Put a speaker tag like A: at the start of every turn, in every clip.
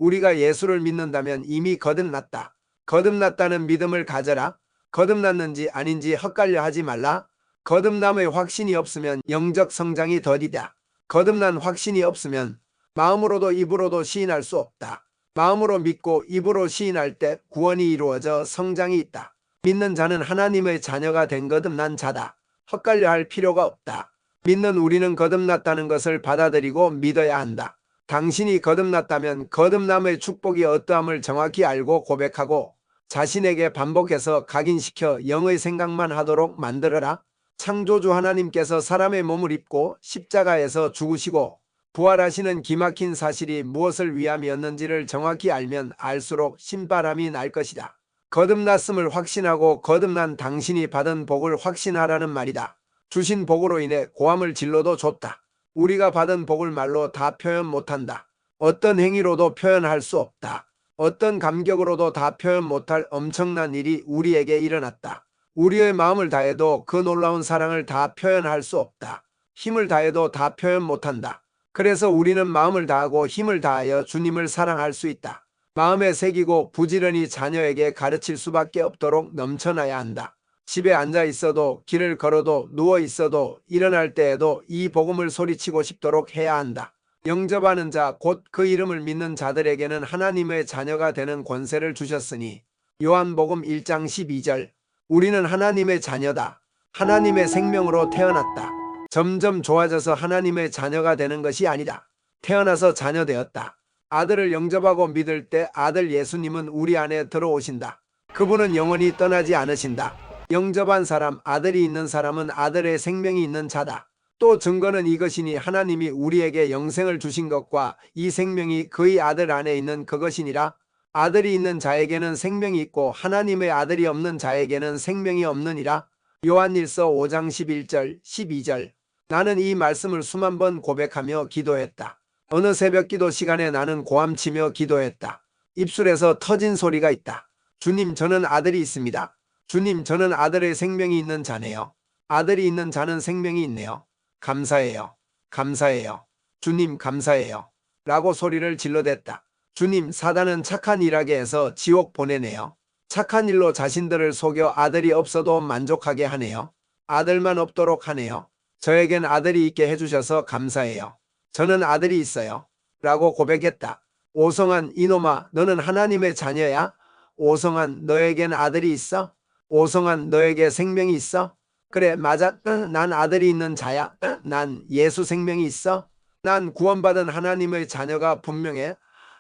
A: 우리가 예수를 믿는다면 이미 거듭났다. 거듭났다는 믿음을 가져라. 거듭났는지 아닌지 헛갈려 하지 말라. 거듭남의 확신이 없으면 영적 성장이 더디다. 거듭난 확신이 없으면 마음으로도 입으로도 시인할 수 없다. 마음으로 믿고 입으로 시인할 때 구원이 이루어져 성장이 있다. 믿는 자는 하나님의 자녀가 된 거듭난 자다. 헛갈려 할 필요가 없다. 믿는 우리는 거듭났다는 것을 받아들이고 믿어야 한다. 당신이 거듭났다면 거듭남의 축복이 어떠함을 정확히 알고 고백하고 자신에게 반복해서 각인시켜 영의 생각만 하도록 만들어라. 창조주 하나님께서 사람의 몸을 입고 십자가에서 죽으시고 부활하시는 기막힌 사실이 무엇을 위함이었는지를 정확히 알면 알수록 신바람이 날 것이다. 거듭났음을 확신하고 거듭난 당신이 받은 복을 확신하라는 말이다. 주신 복으로 인해 고함을 질러도 좋다. 우리가 받은 복을 말로 다 표현 못한다. 어떤 행위로도 표현할 수 없다. 어떤 감격으로도 다 표현 못할 엄청난 일이 우리에게 일어났다. 우리의 마음을 다해도 그 놀라운 사랑을 다 표현할 수 없다. 힘을 다해도 다 표현 못한다. 그래서 우리는 마음을 다하고 힘을 다하여 주님을 사랑할 수 있다. 마음에 새기고 부지런히 자녀에게 가르칠 수밖에 없도록 넘쳐나야 한다. 집에 앉아 있어도 길을 걸어도 누워 있어도 일어날 때에도 이 복음을 소리치고 싶도록 해야 한다. 영접하는 자 곧 그 이름을 믿는 자들에게는 하나님의 자녀가 되는 권세를 주셨으니 요한복음 1장 12절 우리는 하나님의 자녀다. 하나님의 생명으로 태어났다. 점점 좋아져서 하나님의 자녀가 되는 것이 아니다. 태어나서 자녀 되었다. 아들을 영접하고 믿을 때 아들 예수님은 우리 안에 들어오신다. 그분은 영원히 떠나지 않으신다. 영접한 사람, 아들이 있는 사람은 아들의 생명이 있는 자다. 또 증거는 이것이니 하나님이 우리에게 영생을 주신 것과 이 생명이 그의 아들 안에 있는 그것이니라. 아들이 있는 자에게는 생명이 있고 하나님의 아들이 없는 자에게는 생명이 없느니라. 요한일서 5장 11절, 12절. 나는 이 말씀을 수만 번 고백하며 기도했다. 어느 새벽 기도 시간에 나는 고함치며 기도했다. 입술에서 터진 소리가 있다. 주님, 저는 아들이 있습니다. 주님, 저는 아들의 생명이 있는 자네요. 아들이 있는 자는 생명이 있네요. 감사해요. 감사해요. 주님, 감사해요. 라고 소리를 질러댔다. 주님, 사단은 착한 일하게 해서 지옥 보내네요. 착한 일로 자신들을 속여 아들이 없어도 만족하게 하네요. 아들만 없도록 하네요. 저에겐 아들이 있게 해주셔서 감사해요. 저는 아들이 있어요. 라고 고백했다. 오성한 이놈아, 너는 하나님의 자녀야? 오성한, 너에겐 아들이 있어? 오성한, 너에게 생명이 있어? 그래, 맞아. 난 아들이 있는 자야. 난 예수 생명이 있어? 난 구원받은 하나님의 자녀가 분명해.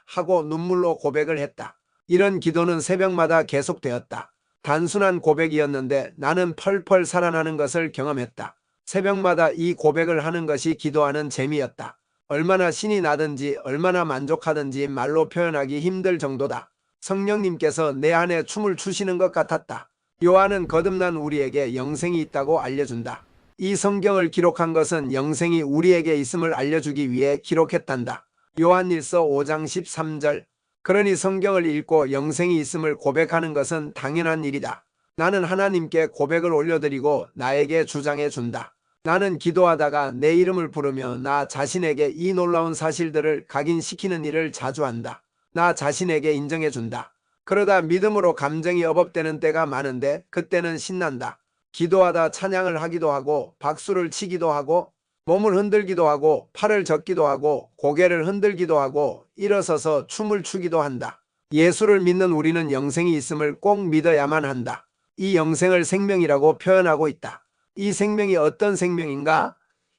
A: 하고 눈물로 고백을 했다. 이런 기도는 새벽마다 계속되었다. 단순한 고백이었는데 나는 펄펄 살아나는 것을 경험했다. 새벽마다 이 고백을 하는 것이 기도하는 재미였다. 얼마나 신이 나든지 얼마나 만족하든지 말로 표현하기 힘들 정도다. 성령님께서 내 안에 춤을 추시는 것 같았다. 요한은 거듭난 우리에게 영생이 있다고 알려준다. 이 성경을 기록한 것은 영생이 우리에게 있음을 알려주기 위해 기록했단다. 요한일서 5장 13절. 그러니 성경을 읽고 영생이 있음을 고백하는 것은 당연한 일이다. 나는 하나님께 고백을 올려드리고 나에게 주장해 준다. 나는 기도하다가 내 이름을 부르며 나 자신에게 이 놀라운 사실들을 각인시키는 일을 자주 한다. 나 자신에게 인정해 준다. 그러다 믿음으로 감정이 업업되는 때가 많은데 그때는 신난다. 기도하다 찬양을 하기도 하고 박수를 치기도 하고 몸을 흔들기도 하고 팔을 젓기도 하고 고개를 흔들기도 하고 일어서서 춤을 추기도 한다. 예수를 믿는 우리는 영생이 있음을 꼭 믿어야만 한다. 이 영생을 생명이라고 표현하고 있다. 이 생명이 어떤 생명인가?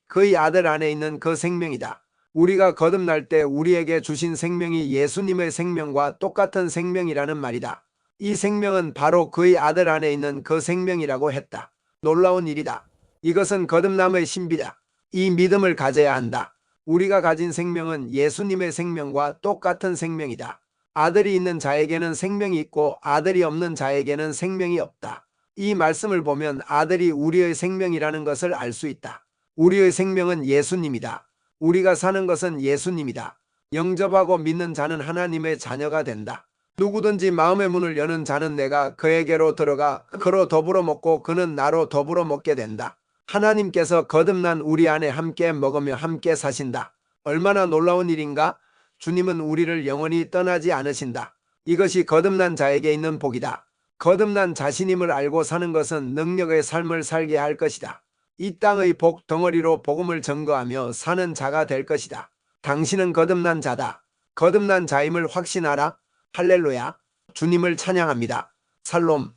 A: 그의 아들 안에 있는 그 생명이다. 우리가 거듭날 때 우리에게 주신 생명이 예수님의 생명과 똑같은 생명이라는 말이다. 이 생명은 바로 그의 아들 안에 있는 그 생명이라고 했다. 놀라운 일이다. 이것은 거듭남의 신비다. 이 믿음을 가져야 한다. 우리가 가진 생명은 예수님의 생명과 똑같은 생명이다. 아들이 있는 자에게는 생명이 있고 아들이 없는 자에게는 생명이 없다. 이 말씀을 보면 아들이 우리의 생명이라는 것을 알 수 있다. 우리의 생명은 예수님이다. 우리가 사는 것은 예수님이다. 영접하고 믿는 자는 하나님의 자녀가 된다. 누구든지 마음의 문을 여는 자는 내가 그에게로 들어가 그로 더불어 먹고 그는 나로 더불어 먹게 된다. 하나님께서 거듭난 우리 안에 함께 먹으며 함께 사신다. 얼마나 놀라운 일인가? 주님은 우리를 영원히 떠나지 않으신다. 이것이 거듭난 자에게 있는 복이다. 거듭난 자신임을 알고 사는 것은 능력의 삶을 살게 할 것이다. 이 땅의 복 덩어리로 복음을 증거하며 사는 자가 될 것이다. 당신은 거듭난 자다. 거듭난 자임을 확신하라. 할렐루야. 주님을 찬양합니다. 살롬.